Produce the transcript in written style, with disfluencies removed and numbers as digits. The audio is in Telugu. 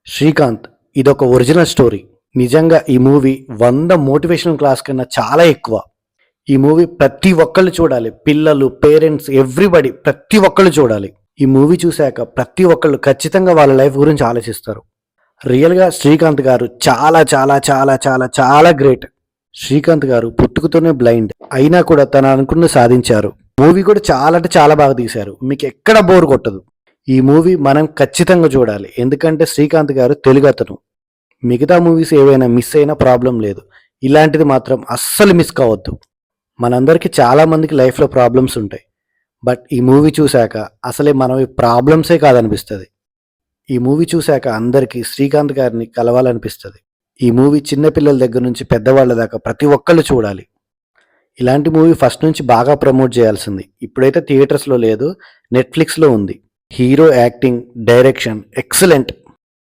శ్రీకాంత్ ఇదొక ఒరిజినల్ స్టోరీ. నిజంగా ఈ మూవీ 100 మోటివేషనల్ క్లాస్ కన్నా చాలా ఎక్కువ. ఈ మూవీ ప్రతి ఒక్కళ్ళు చూడాలి. పిల్లలు, పేరెంట్స్, ఎవ్రీబడి ప్రతి ఒక్కళ్ళు చూడాలి. ఈ మూవీ చూశాక ప్రతి ఒక్కళ్ళు ఖచ్చితంగా వాళ్ళ లైఫ్ గురించి ఆలోచిస్తారు. రియల్గా శ్రీకాంత్ గారు చాలా చాలా చాలా చాలా చాలా గ్రేట్. శ్రీకాంత్ గారు పుట్టుకతోనే బ్లైండ్ అయినా కూడా తను అనుకున్న సాధించారు. మూవీ కూడా చాలా అంటే చాలా బాగా తీశారు. మీకు ఎక్కడ బోర్ కొట్టదు. ఈ మూవీ మనం ఖచ్చితంగా చూడాలి. ఎందుకంటే శ్రీకాంత్ గారు తెలుగు అతను. మిగతా మూవీస్ ఏవైనా మిస్ అయినా ప్రాబ్లం లేదు, ఇలాంటిది మాత్రం అస్సలు మిస్ కావద్దు. మనందరికీ చాలా మందికి లైఫ్లో ప్రాబ్లమ్స్ ఉంటాయి. బట్ ఈ మూవీ చూశాక అసలే మనవి ప్రాబ్లమ్సే కాదనిపిస్తుంది. ఈ మూవీ చూశాక అందరికీ శ్రీకాంత్ గారిని కలవాలనిపిస్తుంది. ఈ మూవీ చిన్నపిల్లల దగ్గర నుంచి పెద్దవాళ్ళ దాకా ప్రతి ఒక్కళ్ళు చూడాలి. ఇలాంటి మూవీ ఫస్ట్ నుంచి బాగా ప్రమోట్ చేయాల్సింది. ఇప్పుడైతే థియేటర్స్లో లేదు, నెట్ఫ్లిక్స్లో ఉంది. Hero acting, direction excellent.